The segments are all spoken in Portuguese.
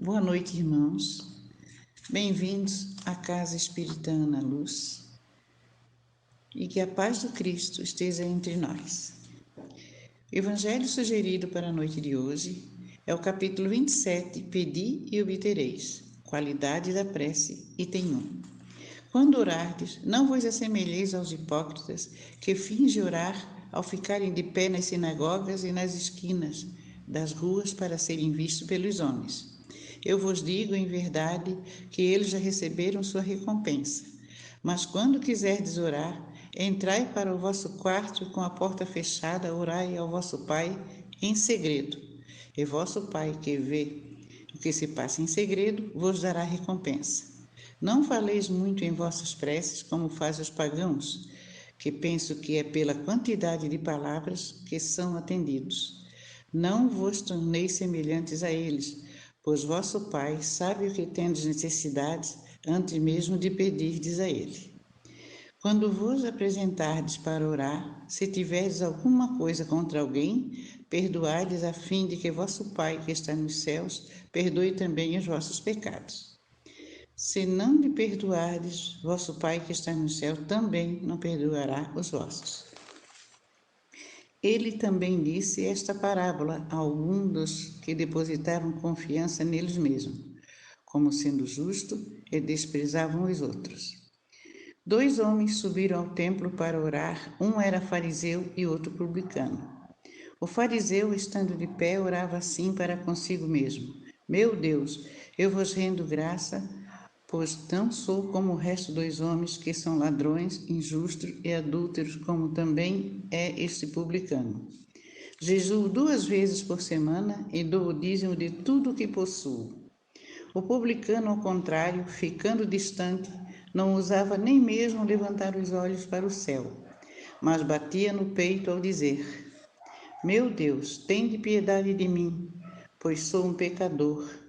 Boa noite, irmãos. Bem-vindos à Casa Espírita Ana Luz e que a paz do Cristo esteja entre nós. O evangelho sugerido para a noite de hoje é o capítulo 27, Pedi e obtereis, qualidade da prece, item 1. Quando orardes, não vos assemelheis aos hipócritas que fingem orar ao ficarem de pé nas sinagogas e nas esquinas das ruas para serem vistos pelos homens. Eu vos digo em verdade que eles já receberam sua recompensa. Mas quando quiserdes orar, entrai para o vosso quarto e com a porta fechada orai ao vosso Pai em segredo. E vosso Pai que vê o que se passa em segredo vos dará recompensa. Não faleis muito em vossas preces como fazem os pagãos, que penso que é pela quantidade de palavras que são atendidos. Não vos torneis semelhantes a eles, pois vosso Pai sabe o que tendes necessidades antes mesmo de pedirdes a Ele. Quando vos apresentardes para orar, se tiverdes alguma coisa contra alguém, perdoai-lhes a fim de que vosso Pai que está nos céus perdoe também os vossos pecados. Se não lhe perdoardes, vosso Pai que está no céu também não perdoará os vossos. Ele também disse esta parábola a alguns dos que depositaram confiança neles mesmos, como sendo justo, e desprezavam os outros. 2 homens subiram ao templo para orar, um era fariseu e outro publicano. O fariseu, estando de pé, orava assim para consigo mesmo: Meu Deus, eu vos rendo graça, pois não sou como o resto dos homens que são ladrões, injustos e adúlteros, como também é este publicano. Jejuo 2 vezes por semana e dou o dízimo de tudo o que possuo. O publicano, ao contrário, ficando distante, não ousava nem mesmo levantar os olhos para o céu, mas batia no peito ao dizer: Meu Deus, tende piedade de mim, pois sou um pecador.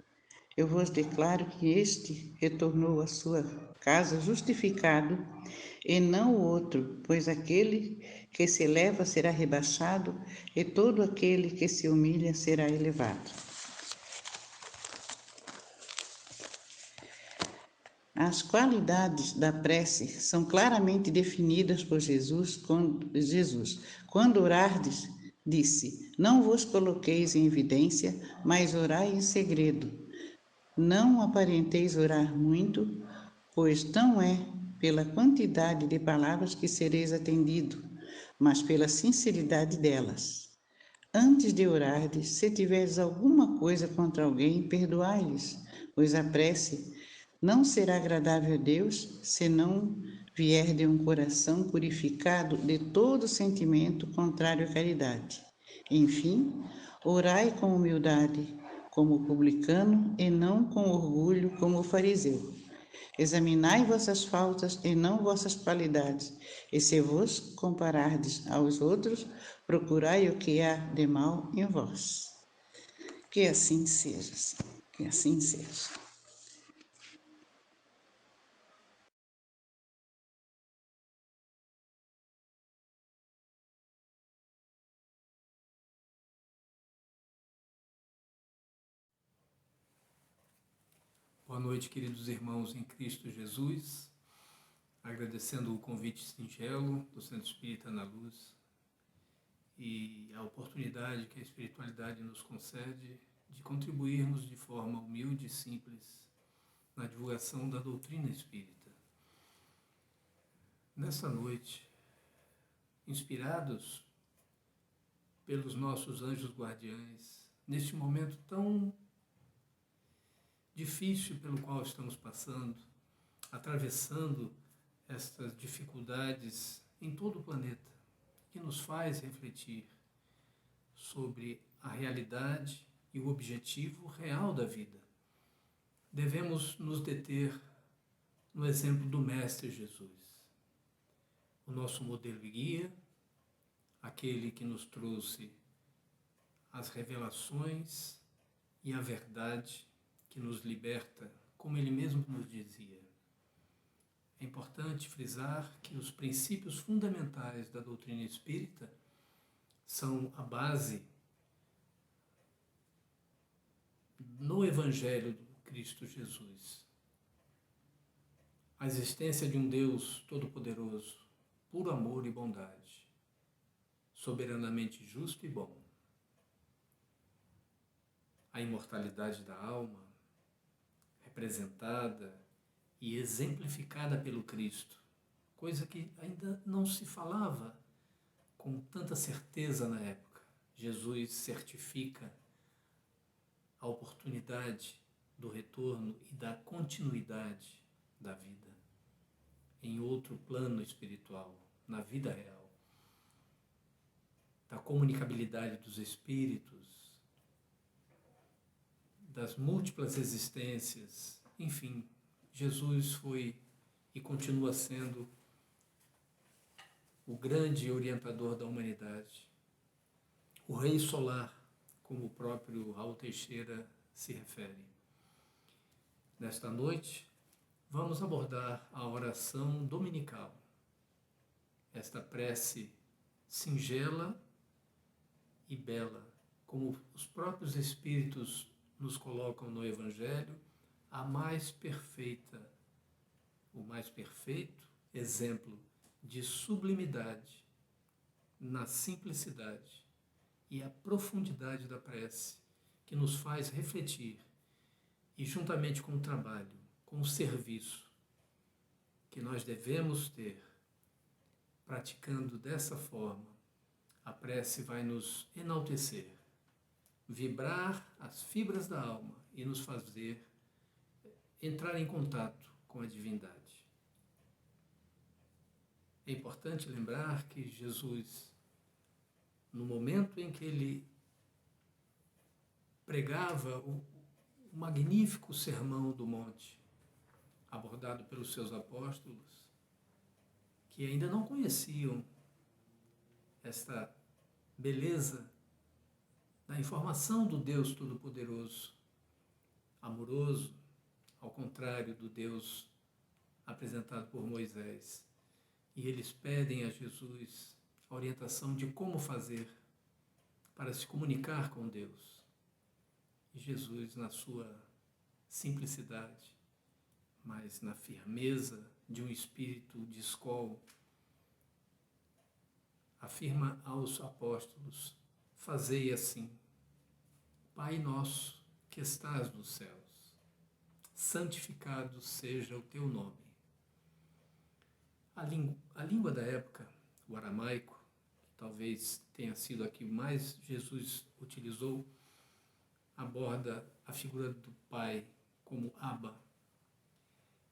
Eu vos declaro que este retornou à sua casa justificado, e não o outro, pois aquele que se eleva será rebaixado, e todo aquele que se humilha será elevado. As qualidades da prece são claramente definidas por Jesus. Quando orardes, disse: Não vos coloqueis em evidência, mas orai em segredo. Não aparenteis orar muito, pois não é pela quantidade de palavras que sereis atendido, mas pela sinceridade delas. Antes de orardes, se tiveres alguma coisa contra alguém, perdoai-lhes, pois a prece não será agradável a Deus se não vier de um coração purificado de todo sentimento contrário à caridade. Enfim, orai com humildade, como o publicano, e não com orgulho, como o fariseu. Examinai vossas faltas e não vossas qualidades, e se vos comparardes aos outros, procurai o que há de mal em vós. Que assim seja, que assim seja. Boa noite, queridos irmãos em Cristo Jesus. Agradecendo o convite singelo do Centro Espírita Ana Luz e a oportunidade que a espiritualidade nos concede de contribuirmos de forma humilde e simples na divulgação da doutrina espírita. Nessa noite, inspirados pelos nossos anjos guardiães, neste momento tão difícil pelo qual estamos passando, atravessando estas dificuldades em todo o planeta, que nos faz refletir sobre a realidade e o objetivo real da vida. Devemos nos deter no exemplo do Mestre Jesus, o nosso modelo e guia, aquele que nos trouxe as revelações e a verdade que nos liberta, como ele mesmo nos dizia. É importante frisar que os princípios fundamentais da doutrina espírita são a base no Evangelho Cristo Jesus. A existência de um Deus todo-poderoso, puro amor e bondade, soberanamente justo e bom. A imortalidade da alma, representada e exemplificada pelo Cristo, coisa que ainda não se falava com tanta certeza na época. Jesus certifica a oportunidade do retorno e da continuidade da vida em outro plano espiritual, na vida real, da comunicabilidade dos espíritos, das múltiplas existências, enfim, Jesus foi e continua sendo o grande orientador da humanidade, o Rei Solar, como o próprio Raul Teixeira se refere. Nesta noite, vamos abordar a oração dominical, esta prece singela e bela, como os próprios Espíritos nos colocam no Evangelho, a mais perfeita, o mais perfeito exemplo de sublimidade na simplicidade e a profundidade da prece, que nos faz refletir e, juntamente com o trabalho, com o serviço que nós devemos ter, praticando dessa forma, a prece vai nos enaltecer, vibrar as fibras da alma e nos fazer entrar em contato com a divindade. É importante lembrar que Jesus, no momento em que ele pregava o magnífico Sermão do Monte, abordado pelos seus apóstolos, que ainda não conheciam esta beleza da informação do Deus Todo-Poderoso, amoroso, ao contrário do Deus apresentado por Moisés. E eles pedem a Jesus a orientação de como fazer para se comunicar com Deus. E Jesus, na sua simplicidade, mas na firmeza de um espírito de escola, afirma aos apóstolos: fazei assim, Pai nosso que estás nos céus, santificado seja o teu nome. A língua da época, o aramaico, que talvez tenha sido a que mais Jesus utilizou, aborda a figura do Pai como Abba.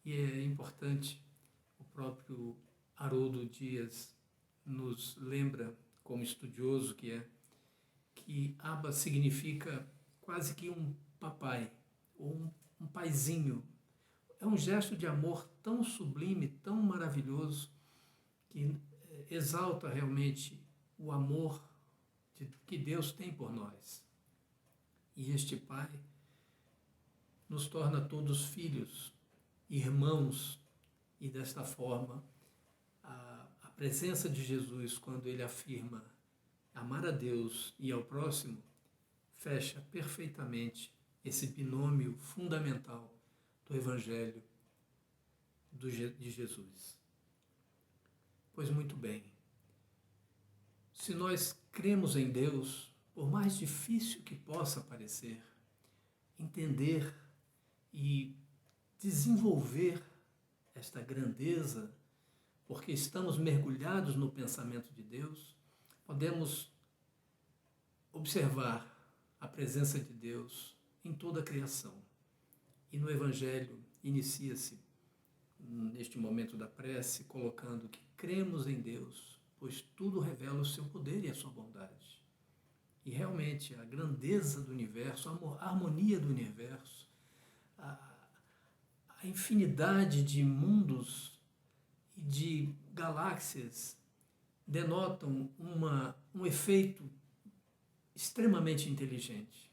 E é importante, o próprio Haroldo Dias nos lembra, como estudioso que Abba significa quase que um papai, ou um paizinho. É um gesto de amor tão sublime, tão maravilhoso, que exalta realmente o amor que Deus tem por nós. E este Pai nos torna todos filhos, irmãos, e desta forma a presença de Jesus, quando ele afirma amar a Deus e ao próximo, fecha perfeitamente esse binômio fundamental do Evangelho de Jesus. Pois muito bem, se nós cremos em Deus, por mais difícil que possa parecer, entender e desenvolver esta grandeza, porque estamos mergulhados no pensamento de Deus, podemos observar a presença de Deus em toda a criação. E no Evangelho inicia-se, neste momento da prece, colocando que cremos em Deus, pois tudo revela o seu poder e a sua bondade. E realmente a grandeza do universo, a harmonia do universo, a infinidade de mundos e de galáxias denotam um efeito extremamente inteligente.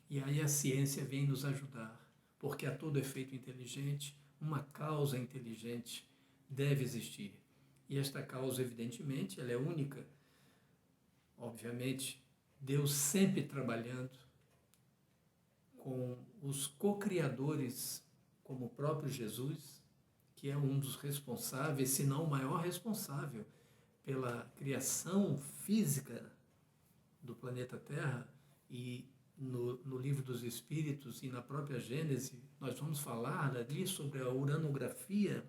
E aí a ciência vem nos ajudar, porque a todo efeito inteligente, uma causa inteligente deve existir. E esta causa, evidentemente, ela é única. Obviamente, Deus sempre trabalhando com os co-criadores, como o próprio Jesus, que é um dos responsáveis, se não o maior responsável, pela criação física do planeta Terra. E no Livro dos Espíritos e na própria Gênese, nós vamos falar ali sobre a uranografia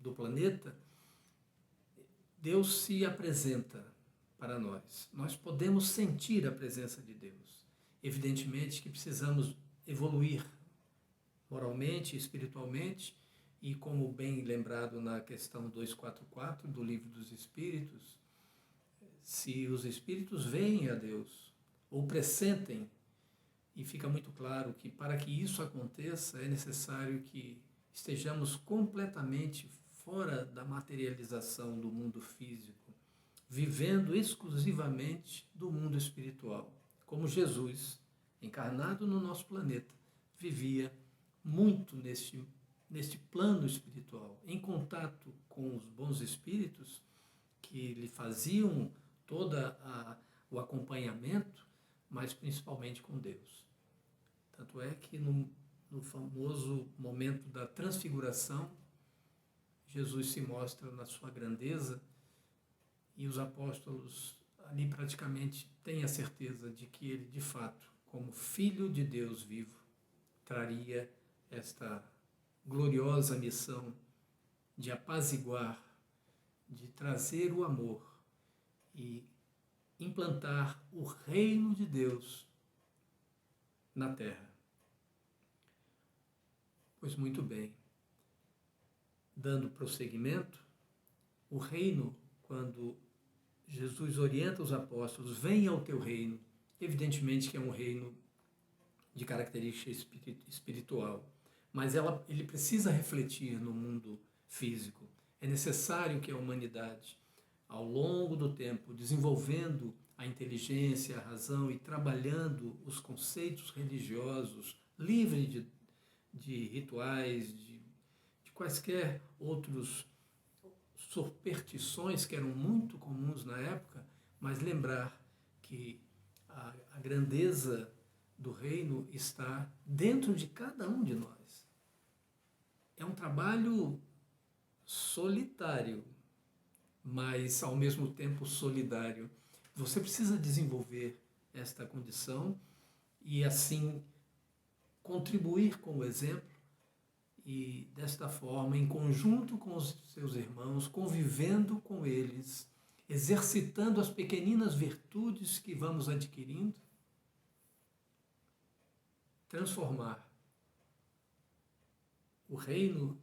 do planeta. Deus se apresenta para nós. Nós podemos sentir a presença de Deus. Evidentemente que precisamos evoluir moralmente, espiritualmente, e como bem lembrado na questão 244 do Livro dos Espíritos, se os espíritos veem a Deus ou pressentem, e fica muito claro que para que isso aconteça é necessário que estejamos completamente fora da materialização do mundo físico, vivendo exclusivamente do mundo espiritual, como Jesus, encarnado no nosso planeta, vivia muito neste plano espiritual, em contato com os bons espíritos que lhe faziam todo o acompanhamento, mas principalmente com Deus. Tanto é que no famoso momento da transfiguração, Jesus se mostra na sua grandeza e os apóstolos ali praticamente têm a certeza de que ele, de fato, como Filho de Deus vivo, traria esta gloriosa missão de apaziguar, de trazer o amor e implantar o reino de Deus na Terra. Pois muito bem, dando prosseguimento, o reino, quando Jesus orienta os apóstolos, venha ao teu reino, evidentemente que é um reino de característica espiritual, mas ele precisa refletir no mundo físico. É necessário que a humanidade, ao longo do tempo, desenvolvendo a inteligência, a razão e trabalhando os conceitos religiosos, livre de rituais, de quaisquer outros superstições que eram muito comuns na época, mas lembrar que a grandeza do reino está dentro de cada um de nós. É um trabalho solitário, mas ao mesmo tempo solidário. Você precisa desenvolver esta condição e assim contribuir com o exemplo e desta forma, em conjunto com os seus irmãos, convivendo com eles, exercitando as pequeninas virtudes que vamos adquirindo, transformar o reino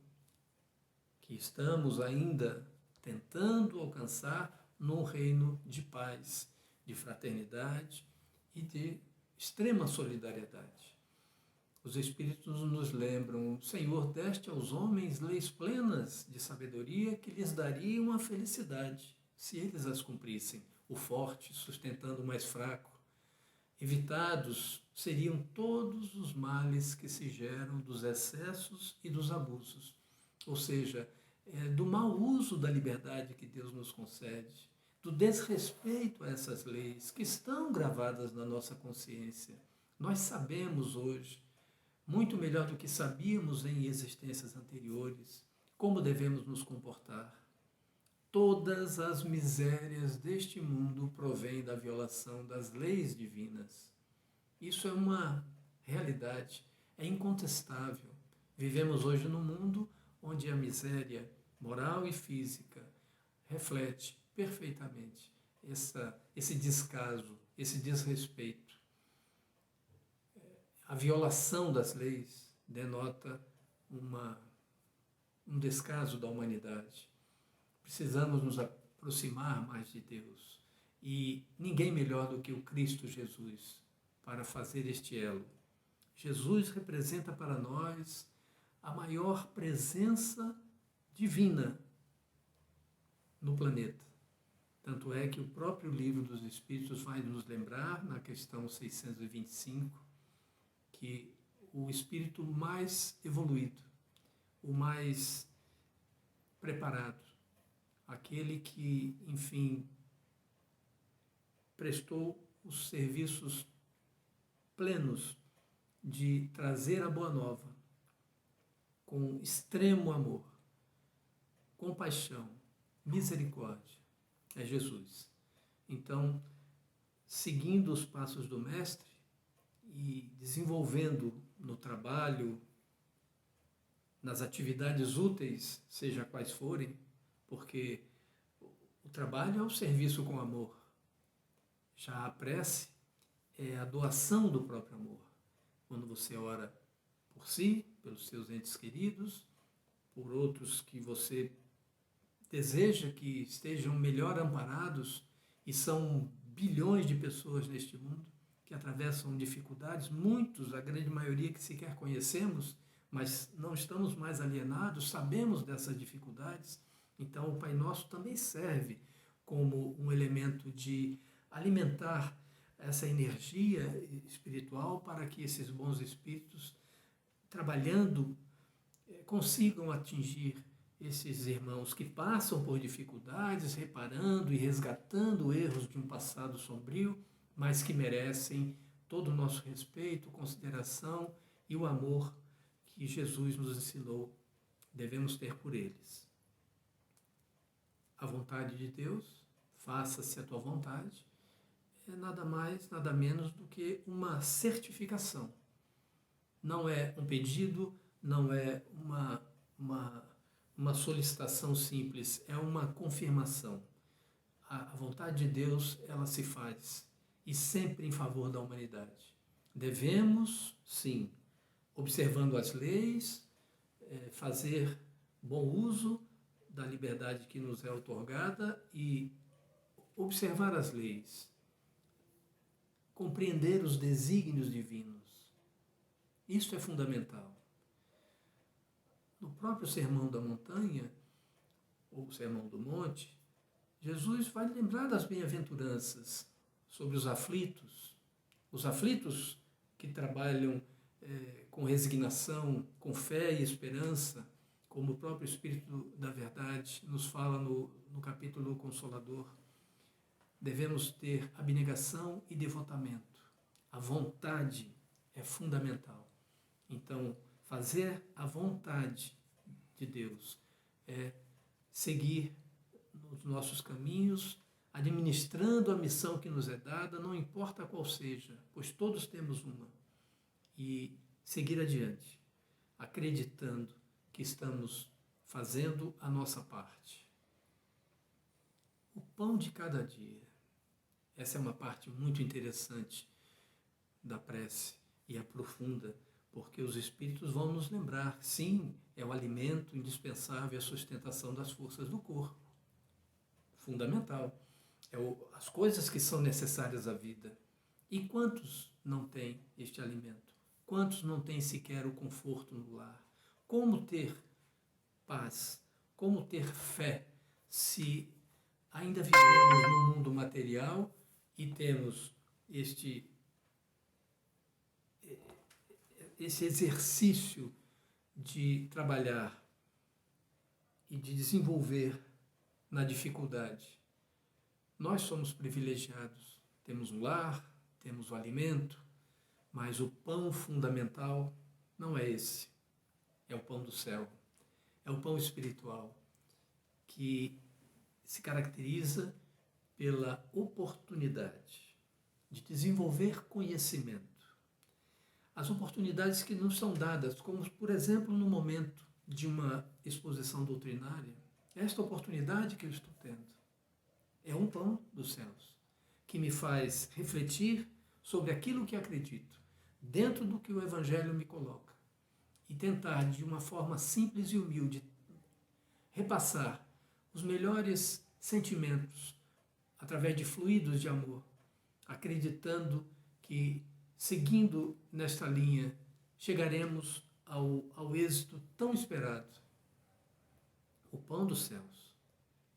que estamos ainda tentando alcançar num reino de paz, de fraternidade e de extrema solidariedade. Os Espíritos nos lembram: Senhor, deste aos homens leis plenas de sabedoria que lhes dariam a felicidade, se eles as cumprissem, o forte sustentando o mais fraco. Evitados seriam todos os males que se geram dos excessos e dos abusos, ou seja, do mau uso da liberdade que Deus nos concede, do desrespeito a essas leis que estão gravadas na nossa consciência. Nós sabemos hoje, muito melhor do que sabíamos em existências anteriores, como devemos nos comportar. Todas as misérias deste mundo provêm da violação das leis divinas. Isso é uma realidade, é incontestável. Vivemos hoje num mundo onde a miséria moral e física reflete perfeitamente esse descaso, esse desrespeito. A violação das leis denota um descaso da humanidade. Precisamos nos aproximar mais de Deus. E ninguém melhor do que o Cristo Jesus para fazer este elo. Jesus representa para nós a maior presença divina no planeta. Tanto é que o próprio Livro dos Espíritos vai nos lembrar, na questão 625, que o espírito mais evoluído, o mais preparado, aquele que, enfim, prestou os serviços plenos de trazer a boa nova com extremo amor, compaixão, misericórdia. É Jesus. Então, seguindo os passos do Mestre e desenvolvendo no trabalho, nas atividades úteis, seja quais forem, porque o trabalho é o serviço com amor. Já a prece é a doação do próprio amor. Quando você ora por si, pelos seus entes queridos, por outros que você deseja que estejam melhor amparados, e são bilhões de pessoas neste mundo que atravessam dificuldades, muitos, a grande maioria que sequer conhecemos, mas não estamos mais alienados, sabemos dessas dificuldades. Então o Pai Nosso também serve como um elemento de alimentar essa energia espiritual para que esses bons espíritos, trabalhando, consigam atingir esses irmãos que passam por dificuldades, reparando e resgatando erros de um passado sombrio, mas que merecem todo o nosso respeito, consideração e o amor que Jesus nos ensinou devemos ter por eles. A vontade de Deus, faça-se a tua vontade, é nada mais, nada menos do que uma certificação. Não é um pedido, não é uma solicitação simples, é uma confirmação. A vontade de Deus, ela se faz, e sempre em favor da humanidade. Devemos, sim, observando as leis, fazer bom uso da liberdade que nos é outorgada e observar as leis, compreender os desígnios divinos. Isso é fundamental. No próprio Sermão da Montanha, ou Sermão do Monte, Jesus vai lembrar das bem-aventuranças sobre os aflitos que trabalham com resignação, com fé e esperança, como o próprio Espírito da Verdade nos fala no capítulo Consolador. Devemos ter abnegação e devotamento. A vontade é fundamental. Então, fazer a vontade de Deus é seguir nos nossos caminhos, administrando a missão que nos é dada, não importa qual seja, pois todos temos uma, e seguir adiante, acreditando que estamos fazendo a nossa parte. O pão de cada dia. Essa é uma parte muito interessante da prece e é profunda, porque os Espíritos vão nos lembrar, sim, é o alimento indispensável à sustentação das forças do corpo. Fundamental. As coisas que são necessárias à vida. E quantos não têm este alimento? Quantos não têm sequer o conforto no lar? Como ter paz? Como ter fé se ainda vivemos no mundo material e temos esse exercício de trabalhar e de desenvolver na dificuldade? Nós somos privilegiados, temos um lar, temos o alimento, mas o pão fundamental não é esse, é o pão do céu, é o pão espiritual, que se caracteriza pela oportunidade de desenvolver conhecimento. As oportunidades que nos são dadas, como por exemplo no momento de uma exposição doutrinária, esta oportunidade que eu estou tendo é um pão dos céus, que me faz refletir sobre aquilo que acredito, dentro do que o Evangelho me coloca, e tentar, de uma forma simples e humilde, repassar os melhores sentimentos através de fluidos de amor, acreditando que, seguindo nesta linha, chegaremos ao êxito tão esperado. O pão dos céus,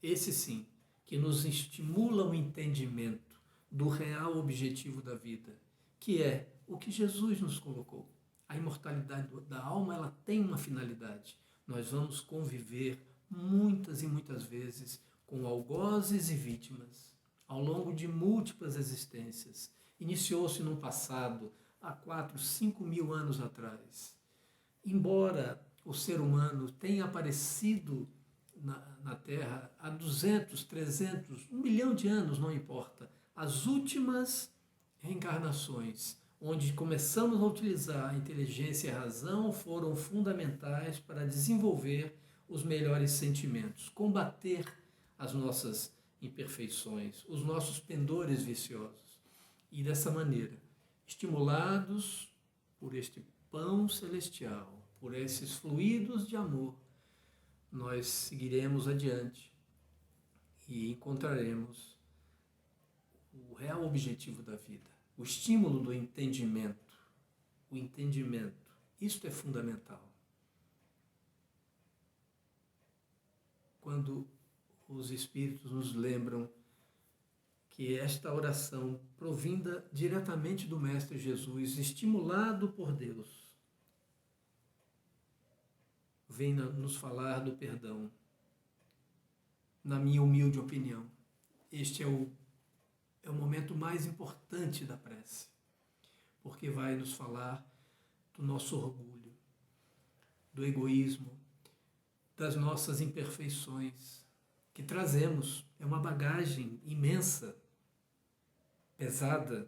esse sim, que nos estimula o entendimento do real objetivo da vida, que é o que Jesus nos colocou. A imortalidade da alma, ela tem uma finalidade. Nós vamos conviver muitas e muitas vezes com algozes e vítimas, ao longo de múltiplas existências. Iniciou-se no passado há 4, 5 mil anos atrás. Embora o ser humano tenha aparecido na Terra há 200, 300, 1 milhão de anos, não importa, as últimas reencarnações, onde começamos a utilizar a inteligência e a razão, foram fundamentais para desenvolver os melhores sentimentos, combater as nossas imperfeições, os nossos pendores viciosos. E dessa maneira, estimulados por este pão celestial, por esses fluidos de amor, nós seguiremos adiante e encontraremos o real objetivo da vida, o estímulo do entendimento. O entendimento, isto é fundamental. Quando os Espíritos nos lembram que esta oração, provinda diretamente do Mestre Jesus, estimulado por Deus, vem nos falar do perdão. Na minha humilde opinião, este é o momento mais importante da prece, porque vai nos falar do nosso orgulho, do egoísmo, das nossas imperfeições que trazemos. É uma bagagem imensa, pesada,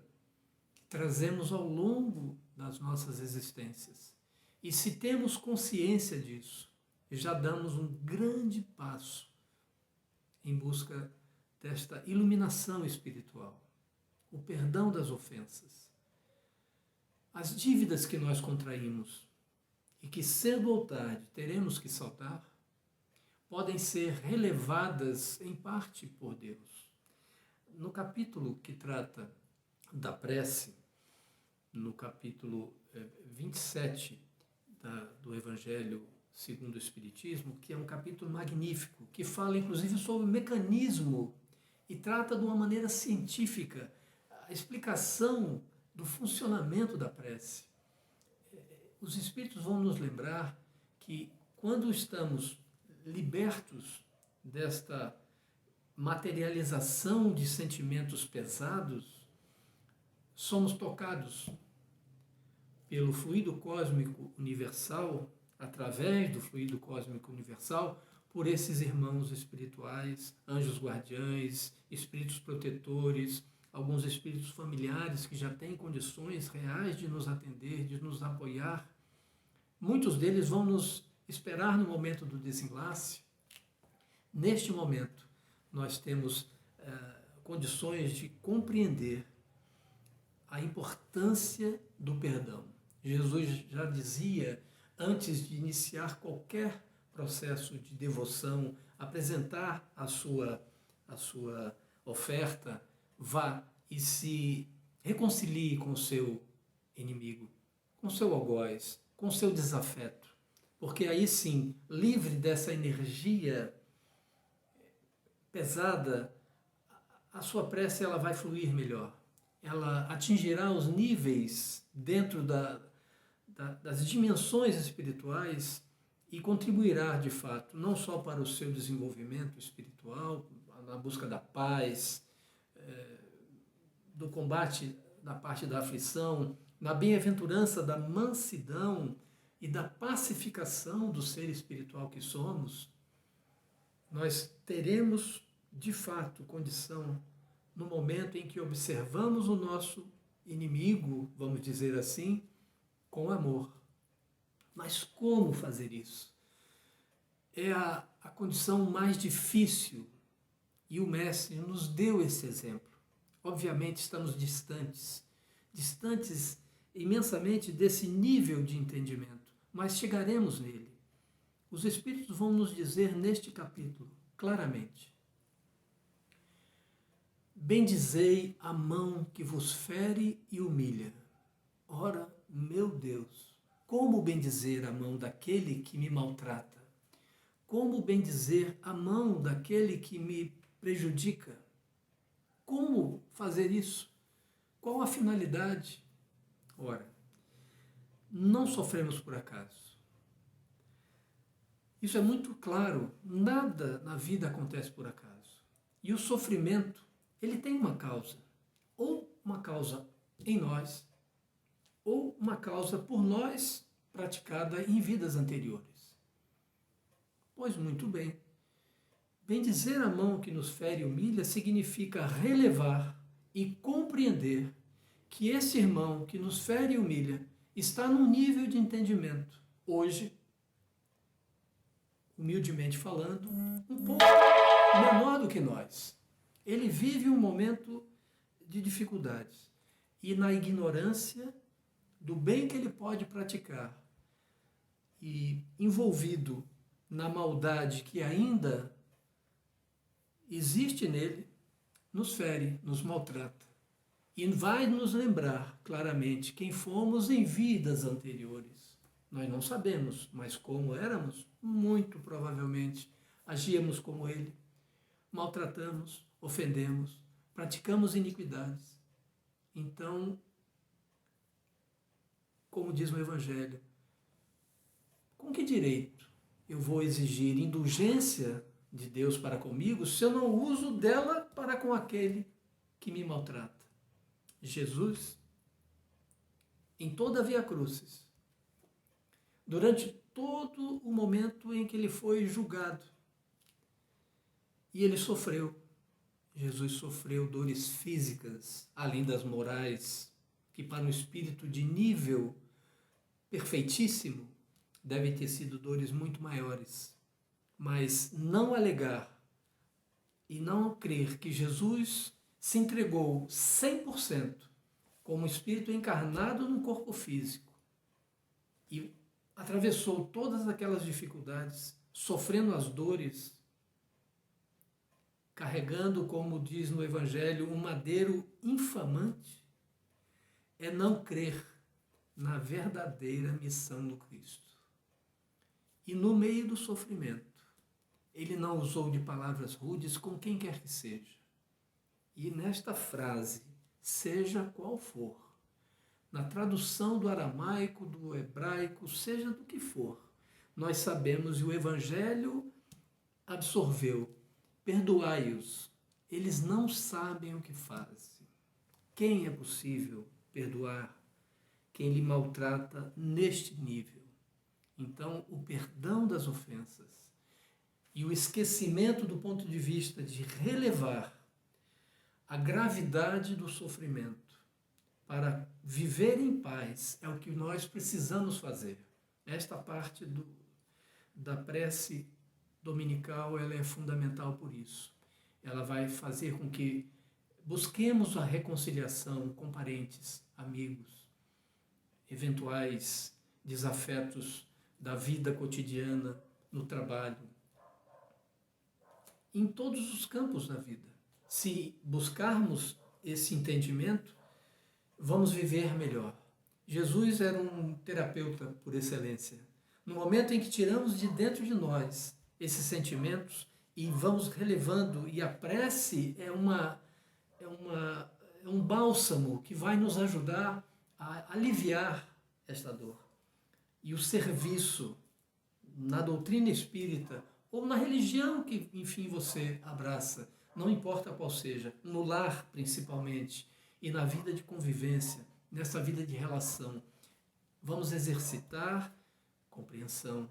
que trazemos ao longo das nossas existências. E se temos consciência disso, já damos um grande passo em busca desta iluminação espiritual, o perdão das ofensas. As dívidas que nós contraímos e que cedo ou tarde teremos que saldar, podem ser relevadas em parte por Deus. No capítulo que trata da prece, no capítulo 27 do Evangelho segundo o Espiritismo, que é um capítulo magnífico, que fala inclusive sobre o mecanismo e trata de uma maneira científica a explicação do funcionamento da prece. Os Espíritos vão nos lembrar que quando estamos libertos desta materialização de sentimentos pesados, somos tocados pelo fluido cósmico universal, através do fluido cósmico universal, por esses irmãos espirituais, anjos guardiães, espíritos protetores, alguns espíritos familiares que já têm condições reais de nos atender, de nos apoiar. Muitos deles vão nos esperar no momento do desenlace. Neste momento, nós temos condições de compreender a importância do perdão. Jesus já dizia, antes de iniciar qualquer processo de devoção, apresentar a sua oferta, vá e se reconcilie com o seu inimigo, com o seu algoz, com o seu desafeto. Porque aí sim, livre dessa energia pesada, a sua prece ela vai fluir melhor. Ela atingirá os níveis dentro das dimensões espirituais e contribuirá, de fato, não só para o seu desenvolvimento espiritual, na busca da paz, do combate na parte da aflição, na bem-aventurança da mansidão e da pacificação do ser espiritual que somos. Nós teremos, de fato, condição, no momento em que observamos o nosso inimigo, vamos dizer assim, com amor. Mas como fazer isso? É a condição mais difícil e o Mestre nos deu esse exemplo. Obviamente estamos distantes imensamente desse nível de entendimento, mas chegaremos nele. Os Espíritos vão nos dizer neste capítulo, claramente: bendizei a mão que vos fere e humilha. Ora, meu Deus, como bendizer a mão daquele que me maltrata? Como bendizer a mão daquele que me prejudica? Como fazer isso? Qual a finalidade? Ora, não sofremos por acaso. Isso é muito claro. Nada na vida acontece por acaso. E o sofrimento, ele tem uma causa. Ou uma causa em nós, ou uma causa por nós praticada em vidas anteriores. Pois muito bem. Bendizer a mão que nos fere e humilha significa relevar e compreender que esse irmão que nos fere e humilha está num nível de entendimento, hoje, humildemente falando, um pouco menor do que nós. Ele vive um momento de dificuldades e na ignorância do bem que ele pode praticar e envolvido na maldade que ainda existe nele, nos fere, nos maltrata e vai nos lembrar claramente quem fomos em vidas anteriores. Nós não sabemos, mas como éramos, muito provavelmente agíamos como ele, maltratamos, ofendemos, praticamos iniquidades. Então, como diz no Evangelho, com que direito eu vou exigir indulgência de Deus para comigo se eu não uso dela para com aquele que me maltrata? Jesus, em toda a Via Crucis, durante todo o momento em que ele foi julgado, e ele sofreu, Jesus sofreu dores físicas, além das morais, que para um espírito de nível perfeitíssimo, devem ter sido dores muito maiores. Mas não alegar e não crer que Jesus se entregou 100% como espírito encarnado no corpo físico e atravessou todas aquelas dificuldades, sofrendo as dores, carregando, como diz no Evangelho, um madeiro infamante, é não crer na verdadeira missão do Cristo. E no meio do sofrimento, ele não usou de palavras rudes com quem quer que seja. E nesta frase, seja qual for, na tradução do aramaico, do hebraico, seja do que for, nós sabemos, e o Evangelho absorveu, perdoai-os, eles não sabem o que fazem. Quem é possível perdoar quem lhe maltrata neste nível? Então, o perdão das ofensas e o esquecimento do ponto de vista de relevar a gravidade do sofrimento para viver em paz é o que nós precisamos fazer. Esta parte da prece dominical, ela é fundamental por isso. Ela vai fazer com que busquemos a reconciliação com parentes, amigos, eventuais desafetos da vida cotidiana, no trabalho, em todos os campos da vida. Se buscarmos esse entendimento, vamos viver melhor. Jesus era um terapeuta por excelência. No momento em que tiramos de dentro de nós esses sentimentos e vamos relevando, e a prece é um bálsamo que vai nos ajudar a aliviar esta dor. E o serviço na doutrina espírita ou na religião que, enfim, você abraça, não importa qual seja, no lar principalmente, e na vida de convivência, nessa vida de relação, vamos exercitar compreensão,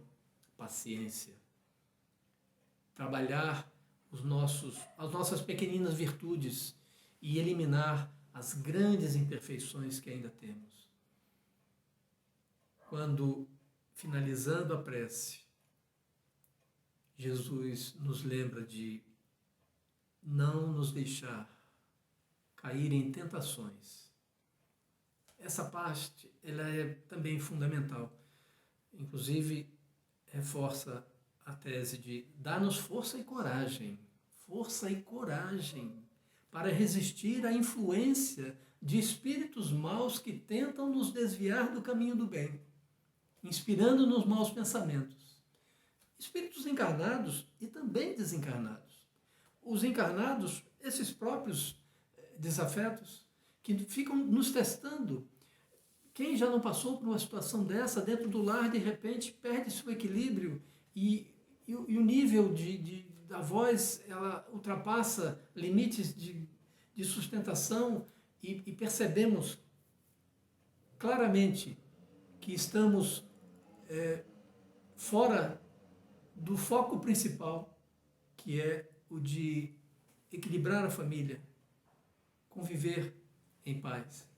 paciência, trabalhar as nossas pequeninas virtudes e eliminar as grandes imperfeições que ainda temos. Quando, finalizando a prece, Jesus nos lembra de não nos deixar cair em tentações. Essa parte, ela é também fundamental. Inclusive, reforça a tese de dar-nos força e coragem para resistir à influência de espíritos maus que tentam nos desviar do caminho do bem, inspirando-nos maus pensamentos. Espíritos encarnados e também desencarnados. Os encarnados, esses próprios desafetos, que ficam nos testando. Quem já não passou por uma situação dessa, dentro do lar, de repente, perde seu equilíbrio e o nível da voz, ela ultrapassa limites de sustentação e percebemos claramente que estamos fora do foco principal, que é o de equilibrar a família, conviver em paz.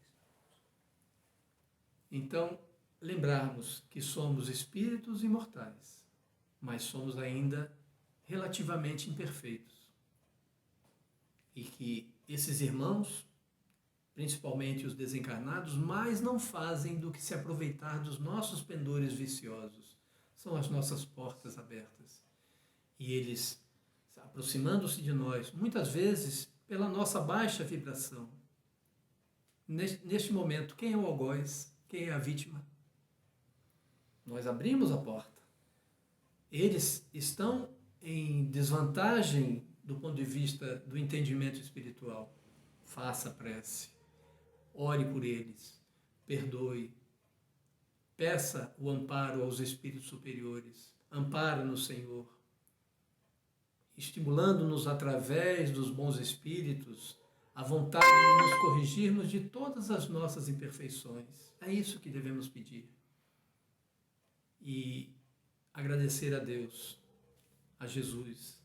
Então, lembrarmos que somos espíritos imortais, mas somos ainda relativamente imperfeitos. E que esses irmãos, principalmente os desencarnados, mais não fazem do que se aproveitar dos nossos pendores viciosos. São as nossas portas abertas. E eles, aproximando-se de nós, muitas vezes pela nossa baixa vibração. Neste momento, quem é o algoz? Quem é a vítima? Nós abrimos a porta. Eles estão em desvantagem do ponto de vista do entendimento espiritual. Faça a prece. Ore por eles. Perdoe. Peça o amparo aos espíritos superiores. Ampara-nos, Senhor. Estimulando-nos através dos bons espíritos a vontade de nos corrigirmos de todas as nossas imperfeições. É isso que devemos pedir. E agradecer a Deus, a Jesus,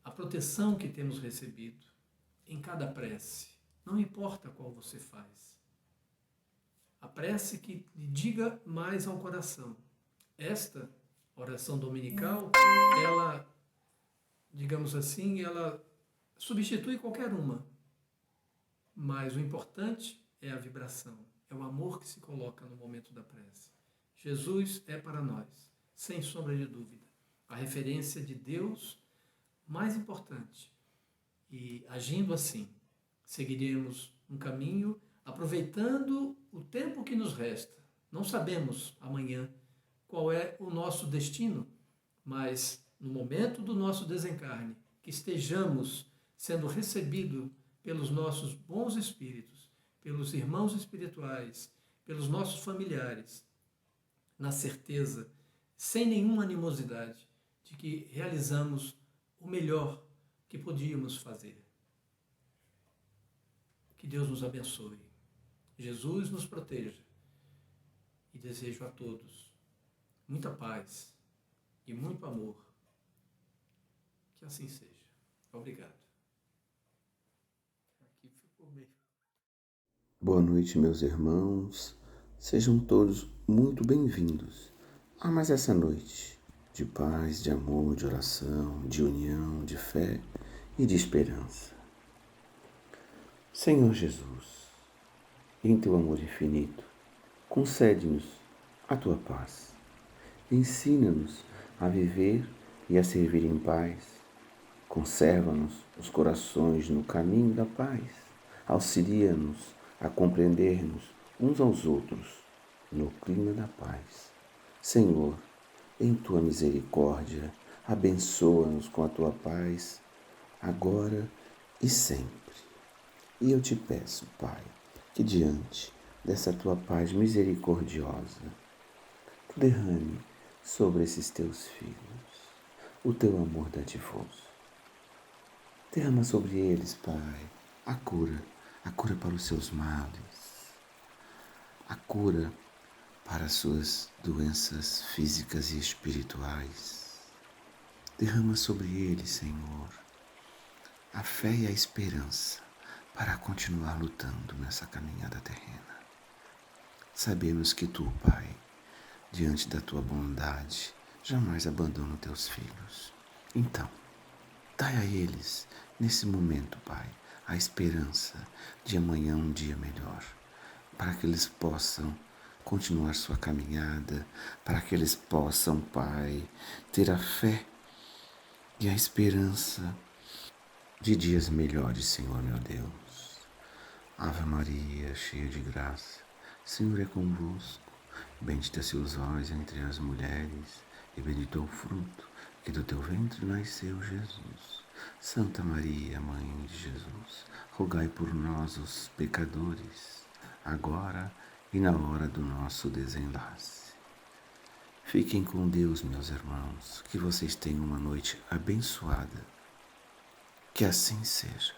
a proteção que temos recebido em cada prece. Não importa qual você faz. A prece que lhe diga mais ao coração. Esta oração dominical, ela, digamos assim, ela substitui qualquer uma. Mas o importante é a vibração, é o amor que se coloca no momento da prece. Jesus é para nós, sem sombra de dúvida, a referência de Deus mais importante. E agindo assim, seguiremos um caminho, aproveitando o tempo que nos resta. Não sabemos amanhã qual é o nosso destino, mas no momento do nosso desencarne, que estejamos sendo recebidos pelos nossos bons espíritos, pelos irmãos espirituais, pelos nossos familiares, na certeza, sem nenhuma animosidade, de que realizamos o melhor que podíamos fazer. Que Deus nos abençoe. Jesus nos proteja. E desejo a todos muita paz e muito amor. Que assim seja. Obrigado. Aqui ficou meio... Boa noite, meus irmãos. Sejam todos muito bem-vindos a mais essa noite de paz, de amor, de oração, de união, de fé e de esperança. Senhor Jesus, em teu amor infinito, concede-nos a tua paz. Ensina-nos a viver e a servir em paz. Conserva-nos os corações no caminho da paz. Auxilia-nos a compreender-nos uns aos outros no clima da paz. Senhor, em tua misericórdia, abençoa-nos com a tua paz, agora e sempre. E eu te peço, Pai, que diante dessa tua paz misericordiosa, tu derrame sobre esses teus filhos o teu amor dadivoso. Derrama sobre eles, Pai, a cura para os seus males, a cura para as suas doenças físicas e espirituais. Derrama sobre eles, Senhor, a fé e a esperança para continuar lutando nessa caminhada terrena. Sabemos que tu, Pai, diante da tua bondade, jamais abandona os teus filhos. Então, dai a eles, nesse momento, Pai, a esperança de amanhã um dia melhor, para que eles possam continuar sua caminhada, para que eles possam, Pai, ter a fé e a esperança de dias melhores, Senhor meu Deus. Ave Maria, cheia de graça, Senhor é convosco. Bendita sois vós entre as mulheres, e bendito é o fruto que do teu ventre nasceu, Jesus. Santa Maria, Mãe de Jesus, rogai por nós, os pecadores, agora e na hora do nosso desenlace. Fiquem com Deus, meus irmãos, que vocês tenham uma noite abençoada. Que assim seja.